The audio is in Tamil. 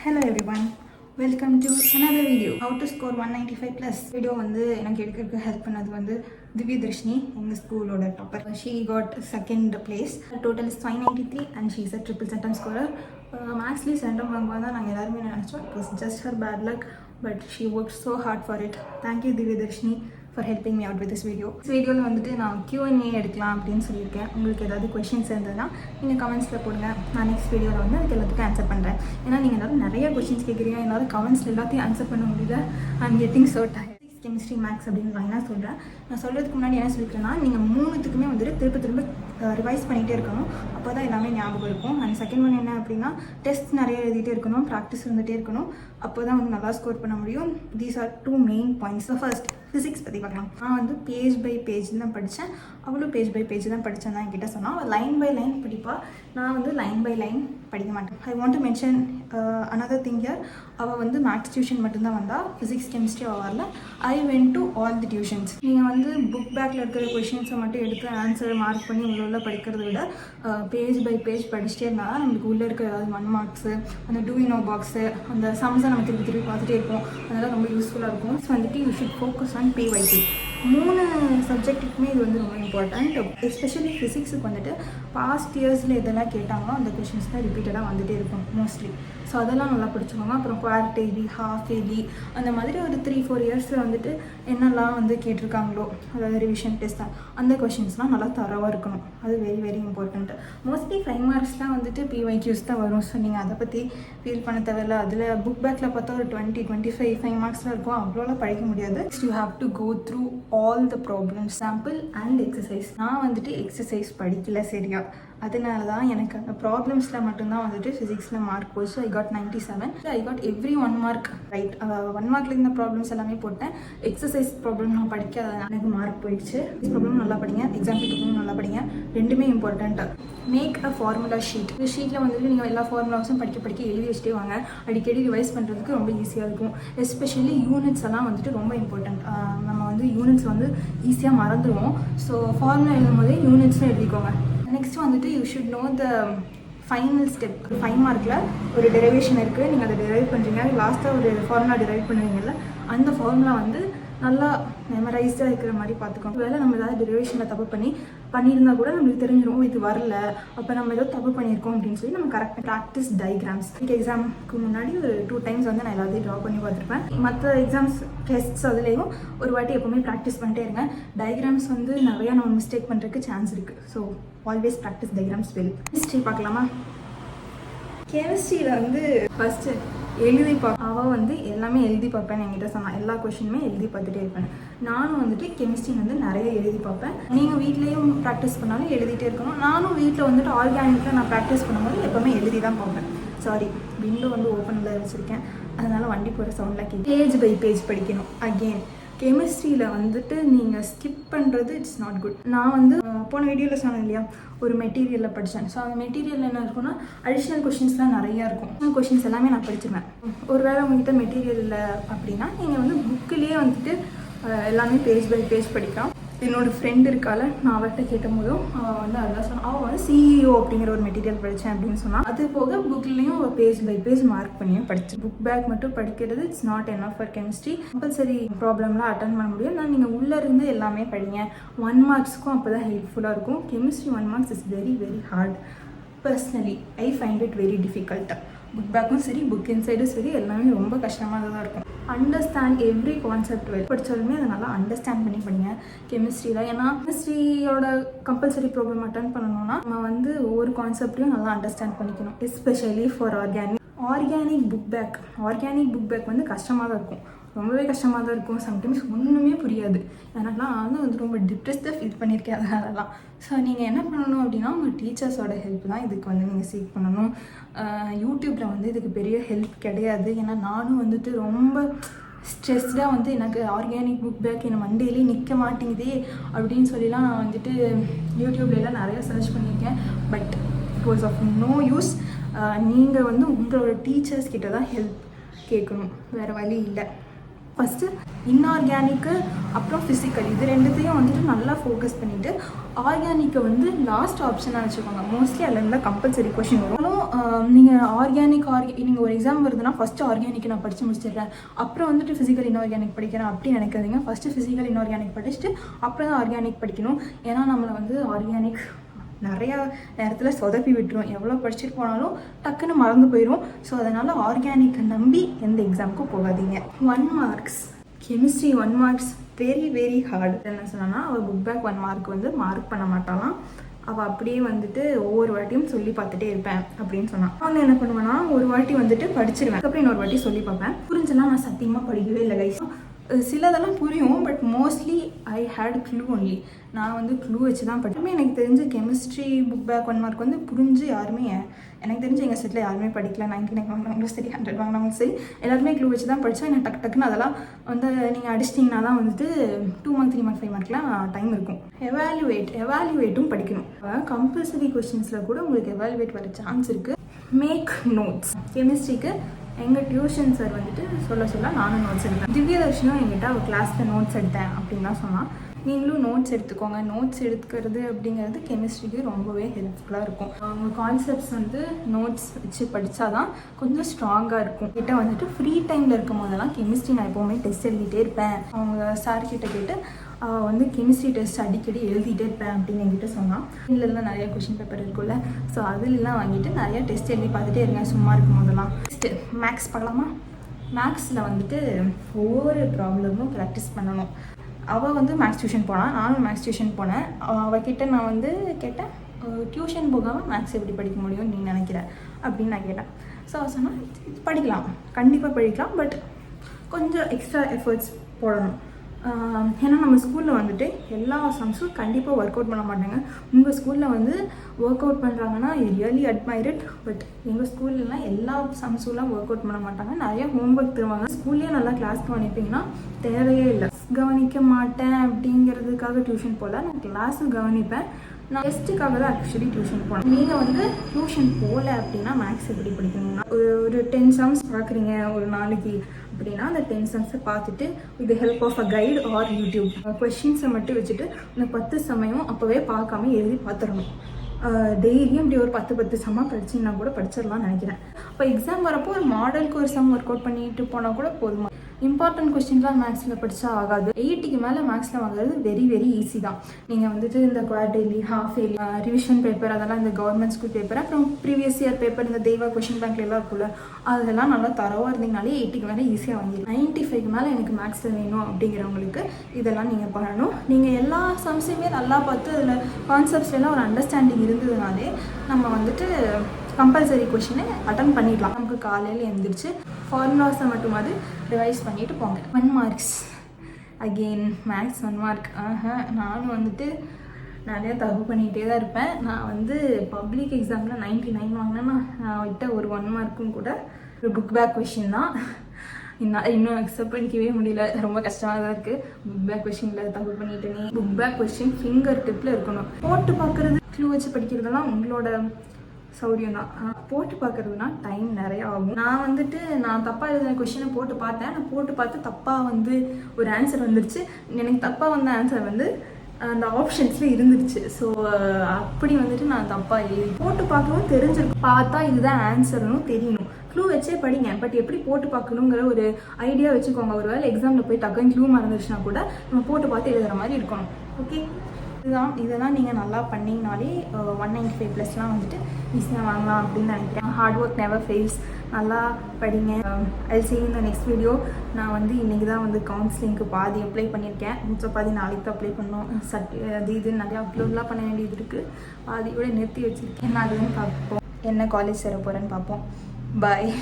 Hello everyone, welcome to another video. How to score 195 plus video வந்து எனக்கு எடுக்கிறதுக்கு ஹெல்ப் பண்ணது வந்து திவ்யதர்ஷினி, எங்கள் ஸ்கூலோட topper. She got second place. Her total is 593 and she is a triple centum scorer. மேக்ஸ்லேயே சென்டம் வாங்குவா தான் நாங்கள் எல்லாருமே நினச்சோம். It was just her bad luck, but she worked so hard for it. Thank you Divyadharshini for helping me out with this video. This வீடியோவில் வந்துட்டு நான் Q&A எடுக்கலாம் அப்படின்னு சொல்லியிருக்கேன். உங்களுக்கு ஏதாவது கொஷின்ஸ் இருந்ததுன்னா நீங்கள் கமெண்ட்ஸில் போடுங்க. நான் நெக்ஸ்ட் வீடியோவில் வந்து அதுக்கு எல்லாத்துக்கும் ஆன்சர் பண்ணுறேன். ஏன்னா நீங்கள் எல்லாரும் நிறைய கொஷின்ஸ் கேட்குறீங்க, என்னால் கமெண்ட்ஸில் எல்லாத்தையும் ஆன்சர் பண்ண முடியல. I'm getting so tired. Chemistry maths அப்படின்னு நான் என்ன சொல்கிறேன், நான் சொல்கிறதுக்கு முன்னாடி என்ன சொல்லிக்கிறேன்னா, நீங்கள் மூணுத்துக்குமே வந்துட்டு திரும்ப ரிவைஸ் பண்ணிகிட்டே இருக்கணும். அப்போ தான் எல்லாமே ஞாபகம் இருக்கும். அண்ட் செகண்ட் ஒன் என்ன அப்படின்னா, டெஸ்ட் நிறைய எழுதிட்டே இருக்கணும், ப்ராக்டிஸ் இருந்துகிட்டே இருக்கணும். அப்போ தான் வந்து நல்லா ஸ்கோர் பண்ண முடியும். These are two main points. First physics பற்றி பார்க்கலாம். நான் வந்து பேஜ் பை பேஜ் தான் படித்தேன். அவளும் பேஜ் பை பேஜ் தான் படித்தேன் தான் என்கிட்ட சொன்னால். அவள் லைன் பை லைன் படிப்பா, நான் வந்து லைன் பை லைன் படிக்க மாட்டேன். I want to mention another thing here. அவள் வந்து மேக்ஸ் டியூஷன் மட்டும்தான் வந்தால், ஃபிசிக்ஸ் கெமிஸ்ட்ரி அவள் வரல. I went to all the tuitions. நீங்கள் வந்து புக் பேக்கில் இருக்கிற கொஷின்ஸை மட்டும் எடுத்து ஆன்சர் மார்க் பண்ணி உள்ள படிக்கிறத விட பேஜ் பை பேஜ் படிச்சுட்டே இருந்தால் நம்மளுக்கு உள்ளே இருக்கிற ஏதாவது 1 மார்க்ஸு, அந்த டூ இனோ பாக்ஸு, அந்த சம்ஸை நம்ம திருப்பி பார்த்துட்டே இருப்போம். அதெல்லாம் ரொம்ப யூஸ்ஃபுல்லாக இருக்கும். ஸோ வந்துட்டு you should focus on PYQ. 3 சப்ஜெக்ட்டுக்குமே இது வந்து ரொம்ப இம்பார்ட்டண்ட். எஸ்பெஷலி ஃபிசிக்ஸுக்கு வந்துட்டு பாஸ்ட் இயர்ஸில் எதெல்லாம் கேட்டாங்களோ அந்த கொஷின்ஸ் தான் ரிப்பீட்டடாக வந்துகிட்டே இருக்கும் மோஸ்ட்லி. ஸோ அதெல்லாம் நல்லா படிச்சுக்கோங்க. அப்புறம் குவார்டர்லி, ஹாஃப் இயர்லி, அந்த மாதிரி ஒரு 3-4 இயர்ஸில் வந்துட்டு என்னெல்லாம் வந்து கேட்டிருக்காங்களோ, அதாவது ரிவிஷன் டெஸ்ட், அந்த கொஷின்ஸ்லாம் நல்லா தரவாக இருக்கணும். அது very very important. Mostly 5 marks தான் வந்துட்டு PYQs தான் வரும். ஸோ நீங்கள் அதை பற்றி ஃபீல் பண்ண தேவையில்லை. அதில் புக் பேக்கில் பார்த்தா ஒரு 20-25 மார்க்ஸில் இருக்கும். அவ்வளோலாம் படிக்க முடியாது. You have to go through all the problems, sample and exercise. நான் வந்துட்டு எக்ஸசைஸ் படிக்கல சரியா, அதனால தான் எனக்கு அந்த ப்ராப்ளம்ஸில் மட்டும்தான் வந்துட்டு ஃபிசிக்ஸில் மார்க் போச்சு. I got 97. I got every 1 mark right. 1 மார்க்கில் இருந்த ப்ராப்ளம்ஸ் எல்லாமே போட்டேன். எக்ஸசைஸ் ப்ராப்ளம் நான் படிக்காதனால எனக்கு மார்க் போயிடுச்சு. ப்ராப்ளம் நல்லா படிங்க, எக்ஸாம்பிள் ப்ராப்ளம் நல்லா படிங்க, ரெண்டுமே important. Make a formula sheet. இந்த ஷீட்டில் வந்துட்டு நீங்கள் எல்லா ஃபார்முலாஸும் படிக்க எழுதி வச்சுட்டே வாங்க. அடிக்கடி ரிவைஸ் பண்ணுறதுக்கு ரொம்ப ஈஸியாக இருக்கும். எஸ்பெஷலி யூனிட்ஸ் எல்லாம் வந்துட்டு ரொம்ப இம்பார்ட்டண்ட். நம்ம வந்து யூனிட்ஸ் வந்து ஈஸியாக மறந்துடுவோம். ஸோ ஃபார்முலா எழுதும் போதே யூனிட்ஸும் எழுதிக்கோங்க. நெக்ஸ்ட் வந்துட்டு you should know the final step. 5 மார்க்கில் ஒரு டெரிவேஷன் இருக்குது, நீங்கள் அதை டெரைவ் பண்ணுறீங்க. லாஸ்ட்டாக ஒரு ஃபார்முலா டெரைவ் பண்ணுவீங்கல்ல, அந்த ஃபார்முலா வந்து நல்லா மெமரைஸ்டாக இருக்கிற மாதிரி பார்த்துக்கோங்க. வேலை நம்ம ஏதாவது டெரிவேஷனில் தப்பு பண்ணியிருந்தால் கூட நம்மளுக்கு தெரிஞ்சிடும் இது வரல, அப்போ நம்ம ஏதோ தப்பு பண்ணியிருக்கோம் அப்படின்னு சொல்லி நம்ம கரெக்டாக ப்ராக்டிஸ் டயக்ராம்ஸ். எக்ஸாமுக்கு முன்னாடி ஒரு 2 டைம்ஸ் வந்து நான் எல்லாத்தையும் ட்ரா பண்ணி பார்த்துருப்பேன். மற்ற எக்ஸாம்ஸ் டெஸ்ட்ஸ் அதுலேயும் ஒரு வாட்டி எப்போவுமே ப்ராக்டிஸ் பண்ணிட்டே இருங்க. டயக்ராம்ஸ் வந்து நிறையா நம்ம மிஸ்டேக் பண்ணுறதுக்கு சான்ஸ் இருக்குது. So always practice diagrams well. History பார்க்கலாமா? கெமிஸ்ட்ரியில் வந்து ஃபஸ்ட்டு எழுதி அவள் வந்து எல்லாமே எழுதி பார்ப்பேன் என்கிட்ட சொன்னான். எல்லா கொஷினுமே எழுதி பார்த்துட்டே இருப்பேன். நானும் வந்துட்டு கெமிஸ்ட்ரி வந்து நிறைய எழுதி பார்ப்பேன். நீங்கள் வீட்லேயும் ப்ராக்டிஸ் பண்ணாலும் எழுதிட்டே இருக்கணும். நானும் வீட்டில் வந்துட்டு ஆர்கானிக்கில் நான் ப்ராக்டிஸ் பண்ணும்போது எப்போவுமே எழுதி தான் பார்ப்பேன். சாரி, விண்டோ வந்து ஓப்பனில் வச்சுருக்கேன், அதனால் வண்டி போகிற சவுண்டில் கேட்கும். பேஜ் பை பேஜ் படிக்கணும். அகெயின் கெமிஸ்ட்ரியில் வந்துட்டு நீங்கள் ஸ்கிப் பண்ணுறது இட்ஸ் நாட் குட். நான் வந்து போன வீடியோவில் சொன்னேன் இல்லையா, ஒரு மெட்டீரியலில் படித்தேன். ஸோ அந்த மெட்டீரியல் என்ன இருக்குன்னா, அடிஷ்னல் கொஷின்ஸ்லாம் நிறையா இருக்கும். கொஷின்ஸ் எல்லாமே நான் படிச்சிருவேன். ஒரு வேளை உங்கள்கிட்ட மெட்டீரியல் இல்லை அப்படின்னா நீங்கள் வந்து புக்கிலேயே வந்துட்டு எல்லாமே பேஜ் பை பேஜ் படிக்கலாம். என்னோடய ஃப்ரெண்ட் இருக்கால, நான் அவர்கிட்ட கேட்கும் போதும் அவள் வந்து அதுதான் சொன்னான். அவள் வந்து CEO அப்படிங்கிற ஒரு மெட்டீரியல் படித்தேன் அப்படின்னு சொன்னான். அது போக புக்லேயும் அவள் பேஜ் பை பேஜ் மார்க் பண்ணியும் படிச்சு. புக் பேக் மட்டும் படிக்கிறது it's not enough for chemistry. Compulsory ப்ராப்ளம்லாம் அட்டன் பண்ண முடியும். நான் நீங்கள் உள்ளே இருந்து எல்லாமே படிங்க. 1 மார்க்ஸ்க்கும் அப்போ தான் ஹெல்ப்ஃபுல்லாக இருக்கும். Chemistry 1 marks is very very hard. Personally I find it very difficult. Book பேக்கும் சரி, புக் இன்சைடும் சரி, எல்லாமே ரொம்ப கஷ்டமாக தான் இருக்கும். Understand every concept well. படித்தாலுமே அதை நல்லா அண்டர்ஸ்டாண்ட் பண்ணி படிங்க கெமிஸ்ட்ரியில். ஏன்னா கெமிஸ்ட்ரியோட கம்பல்சரி ப்ராப்ளம் அட்டன் பண்ணணும்னா நம்ம வந்து ஒவ்வொரு கான்செப்டையும் நல்லா அண்டர்ஸ்டாண்ட் பண்ணிக்கணும். Especially for organic book back வந்து கஷ்டமாக தான் இருக்கும், ரொம்பவே கஷ்டமாக தான் இருக்கும். சம்டைம்ஸ் ஒன்றுமே புரியாது. எனக்குலாம் வந்து ரொம்ப டிப்ரெஸ்டாக ஃபீல் பண்ணியிருக்கேன் அதனாலலாம். ஸோ நீங்கள் என்ன பண்ணணும் அப்படின்னா, உங்கள் டீச்சர்ஸோட ஹெல்ப் தான் இதுக்கு வந்து நீங்கள் சீக் பண்ணணும். யூடியூப்பில் வந்து இதுக்கு பெரிய ஹெல்ப் கிடையாது. ஏன்னா நானும் வந்துட்டு ரொம்ப ஸ்ட்ரெஸ்டாக வந்து எனக்கு ஆர்கானிக் புக் பேக் என் மண்டேலே நிற்க மாட்டேங்குதே அப்படின்னு சொல்லிலாம் நான் வந்துட்டு யூடியூப்லாம் நிறையா சர்ச் பண்ணியிருக்கேன். But it was of no use. நீங்கள் வந்து உங்களோட டீச்சர்ஸ் கிட்ட தான் ஹெல்ப் கேட்கணும், வேறு வழி இல்லை. ஃபஸ்ட்டு இன்ஆர்கானிக்கு அப்புறம் ஃபிசிக்கல் இது ரெண்டுத்தையும் வந்துட்டு நல்லா ஃபோக்கஸ் பண்ணிவிட்டு ஆர்கானிக்கை வந்து லாஸ்ட் ஆப்ஷனாக வச்சுக்கோங்க. மோஸ்ட்லி அதில் இருந்தால் கம்பல்சரி கொஷின் வரும். நீங்கள் நீங்கள் ஒரு எக்ஸாம் வருதுன்னா ஃபஸ்ட்டு ஆர்கானிக் நான் படித்து முடிச்சிடுறேன், அப்புறம் வந்துட்டு ஃபிசிக்கல் இன்ஆர்கானிக் படிக்கிறேன் அப்படி நினைக்காதீங்க. ஃபஸ்ட்டு ஃபிசிக்கல் இன்ஆர்கானிக் படிச்சுட்டு அப்புறம் தான் ஆர்கானிக் படிக்கணும். ஏன்னா நம்மளை வந்து ஆர்கானிக் நிறையா நேரத்தில் சொதப்பி விட்டுரும். எவ்வளோ படிச்சுட்டு போனாலும் டக்குன்னு மறந்து போயிடும். ஸோ அதனால் ஆர்கானிக்கை நம்பி எந்த எக்ஸாமுக்கும் போகாதீங்க. 1 marks chemistry 1 marks very very hard. என்ன சொன்னா அவள் புக் பேக் 1 மார்க் வந்து மார்க் பண்ண மாட்டாலாம். அவள் அப்படியே வந்துட்டு ஒவ்வொரு வாட்டியும் சொல்லி பார்த்துட்டே இருப்பேன் அப்படின்னு சொன்னான். அவங்க என்ன பண்ணுவேன்னா ஒரு வாட்டி வந்துட்டு படிச்சிருவேன், அப்புறம் இன்னொரு வாட்டி சொல்லி பார்ப்பேன். புரிஞ்செல்லாம் நான் சத்தியமாக படிக்கவே இல்லை கைஸ். சிலதெல்லாம் புரியும், but mostly I had clue only. நான் வந்து க்ளூ வச்சு தான் படிப்பேன். எனக்கு தெரிஞ்ச கெமிஸ்ட்ரி புக் பேக் 1 மார்க் வந்து புரிஞ்சு யாருமே எனக்கு தெரிஞ்சு எங்கள் செட்டில் யாருமே படிக்கல. 99 வாங்கினாலும் சரி 100 வாங்கினாலும் சரி எல்லாருமே க்ளூ வச்சு தான் படித்தேன். எனக்கு டக்குன்னு அதெல்லாம் வந்து நீங்கள் அடிச்சிட்டிங்கன்னா தான் வந்துட்டு 2 மார்க் 3 மார்க் 5 மார்க்லாம் டைம் இருக்கும். எவாலுவேட்டும் படிக்கணும். கம்பல்சரி கொஸ்டின்ஸில் கூட உங்களுக்கு எவாலுவேட் வர சான்ஸ் இருக்குது. Make notes. கெமிஸ்ட்ரிக்கு எங்கள் டியூஷன் சார் வந்துட்டு சொல்ல நானும் நோட்ஸ் எடுத்தேன். திவ்யதர்ஷனும் என்கிட்ட அவள் கிளாஸில் நோட்ஸ் எடுத்தேன் அப்படின்னு தான் சொன்னான். நீங்களும் நோட்ஸ் எடுத்துக்கோங்க. நோட்ஸ் எடுக்கிறது அப்படிங்கிறது கெமிஸ்ட்ரிக்கு ரொம்பவே ஹெல்ப்ஃபுல்லாக இருக்கும். அவங்க கான்செப்ட்ஸ் வந்து நோட்ஸ் வச்சு படித்தா தான் கொஞ்சம் ஸ்ட்ராங்காக இருக்கும். கிட்ட வந்துட்டு ஃப்ரீ டைமில் இருக்கும் போதெல்லாம் கெமிஸ்ட்ரி நான் எப்போவுமே டெஸ்ட் எழுதிட்டே இருப்பேன். அவங்க சார்கிட்ட கேட்டு வந்து கெமிஸ்ட்ரி டெஸ்ட் அடிக்கடி எழுதிட்டே இருப்பேன் அப்படின்னு என்கிட்ட சொன்னான். இதுலலாம் நிறைய கொஷின் பேப்பர் இருக்குல்ல, ஸோ அதுலலாம் வாங்கிட்டு நிறையா டெஸ்ட் எழுதி பார்த்துட்டே இருக்கேன் சும்மா இருக்கும் போதெல்லாம். மேக்ஸ் பார்க்கலாமா? மேக்ஸில் வந்துட்டு ஒவ்வொரு ப்ராப்ளமும் ப்ராக்டிஸ் பண்ணணும். அவள் வந்து மேக்ஸ் டியூஷன் போனான், நானும் மேக்ஸ் டியூஷன் போனேன். அவகிட்ட நான் வந்து கேட்டேன், டியூஷன் போகாமல் மேக்ஸ் எப்படி படிக்க முடியும்னு நீ நினைக்கிற அப்படின்னு நான் கேட்டேன். ஸோ அவள் சொன்னால் படிக்கலாம், கண்டிப்பாக படிக்கலாம், பட் கொஞ்சம் எக்ஸ்ட்ரா எஃபர்ட்ஸ் போடணும். ஏன்னா நம்ம ஸ்கூலில் வந்துட்டு எல்லா சம்ஸும் கண்டிப்பாக ஒர்க் அவுட் பண்ண மாட்டாங்க. உங்கள் ஸ்கூலில் வந்து ஒர்க் அவுட் பண்ணுறாங்கன்னா ரியலி அட்மைரட். பட் எங்கள் ஸ்கூல்லலாம் எல்லா சம்ஸுலாம் ஒர்க் அவுட் பண்ண மாட்டாங்க, நிறைய ஹோம்ஒர்க் தருவாங்க. ஸ்கூல்லேயே நல்லா கிளாஸ் கவனிப்பீங்கன்னா தேவையே இல்லை. கவனிக்க மாட்டேன் அப்படிங்கிறதுக்காக டியூஷன் போகல, நான் கிளாஸும் கவனிப்பேன். நான் டெஸ்ட்டுக்காக தான் ஆக்சுவலி டியூஷன் போனேன். நீங்கள் வந்து டியூஷன் போகல அப்படின்னா மேக்ஸ் எப்படி படிக்கணும்னா ஒரு 10 சம்ஸ் பார்க்குறீங்க ஒரு நாளைக்கு அப்படின்னா அந்த 10 சம்ஸை பார்த்துட்டு with help of a guide or YouTube கொஷின்ஸை மட்டும் வச்சுட்டு இந்த 10 சமயம் அப்போவே பார்க்காம எழுதி பார்த்துடணும். டெய்லியும் இப்படி ஒரு 10 சம்மாக படிச்சிங்கன்னா கூட படிச்சிடலாம்னு நினைக்கிறேன். இப்போ எக்ஸாம் வரப்போ ஒரு மாடலுக்கு ஒரு சம் ஒர்க் அவுட் பண்ணிட்டு போனால் கூட போதுமா. இம்பார்ட்டன்ட் கொஸ்டின்லாம் மேக்ஸில் படித்தா ஆகாது. 80க்கு மேலே மேக்ஸில் வாங்குறது வெரி வெரி ஈஸி தான். நீங்கள் வந்துட்டு இந்த quarterly, half yearly, revision paper அதெல்லாம் இந்த கவர்மெண்ட் ஸ்கூல் பேப்பர், அப்புறம் ப்ரீவியஸ் இயர் பேப்பர் இந்த தெய்வா கொஷின் பேங்க்லாம் இருக்குல்ல, அதெல்லாம் நல்லா தரவாக இருந்தீங்கனாலே 80க்கு மேலே ஈஸியாக வாங்கிடும். 95க்கு மேலே எனக்கு மேக்ஸில் வேணும் அப்படிங்கிறவங்களுக்கு இதெல்லாம் நீங்கள் பண்ணணும். நீங்கள் எல்லா சம்ஸையுமே நல்லா பார்த்து அதில் கான்செப்ட்ஸ்லாம் ஒரு அண்டர்ஸ்டாண்டிங் இருந்ததுனாலே நம்ம வந்துட்டு கம்பல்சரி கொஷினை அட்டன் பண்ணிடலாம். நமக்கு காலையில் எழுந்திரிச்சு ஃபார்முலாஸை மட்டுமாவது ரிவைஸ் பண்ணிவிட்டு போங்க. 1 மார்க்ஸ் அகெயின் மேக்ஸ் 1 மார்க். நானும் வந்துட்டு நிறையா தப்பு பண்ணிகிட்டே தான் இருப்பேன். நான் வந்து பப்ளிக் எக்ஸாமில் 99 வாங்கினேன்னா நான் விட்ட ஒரு 1 மார்க்கும் கூட ஒரு புக் பேக் கொஷின் தான். இன்னும் அக்செப்ட் பண்ணிக்கவே முடியல, ரொம்ப கஷ்டமாக தான் இருக்குது. புக் பேக் கொஷினில் தப்பு பண்ணிட்டேனே. புக் பேக் கொஷின் ஃபிங்கர் டிப்பில் இருக்கணும். போட்டு பார்க்குறது, க்ளூ வச்சு படிக்கிறதுலாம் உங்களோட சௌரியம் தான். போட்டு பார்க்குறதுனா டைம் நிறையா ஆகும். நான் தப்பாக எழுதின கொஷினை போட்டு பார்த்தேன். நான் போட்டு பார்த்து தப்பாக வந்து ஒரு ஆன்சர் வந்துருச்சு. எனக்கு தப்பாக வந்த ஆன்சர் வந்து அந்த ஆப்ஷன்ஸில் இருந்துருச்சு. ஸோ அப்படி வந்துட்டு நான் தப்பாக எழுதி போட்டு பார்க்கவும் தெரிஞ்சிருக்கும். பார்த்தா இதுதான் ஆன்சர்னு தெரியணும். க்ளூ வச்சே படிங்க, பட் எப்படி போட்டு பார்க்கணுங்கிற ஒரு ஐடியா வச்சுக்கோங்க. ஒரு வேளை எக்ஸாமில் போய் டக்குன்னு க்ளூ மறந்துச்சுன்னா கூட நம்ம போட்டு பார்த்து எழுதுகிற மாதிரி இருக்கணும். ஓகே, இதெல்லாம் நீங்கள் நல்லா பண்ணிங்கனாலே 195+ வந்துட்டு ஈஸியாக வாங்கலாம் அப்படின்னு நினைக்கிறேன். Hard work never fails. நல்லா படிங்க. ஐ see you in the next video. நான் வந்து இன்றைக்கி தான் வந்து கவுன்சிலிங்க்கு பாதி அப்ளை பண்ணியிருக்கேன். மிச்சம் பாதி நாளைக்கு தான் அப்ளை பண்ணோம். இது நிறையா அப்லோட்லாம் பண்ண வேண்டியது இருக்குது. பாதியோட நிறுத்தி வச்சுருக்கேன். நான் அதுவும் பார்ப்போம், என்ன காலேஜ் சேர போகிறேன்னு பார்ப்போம். பாய்.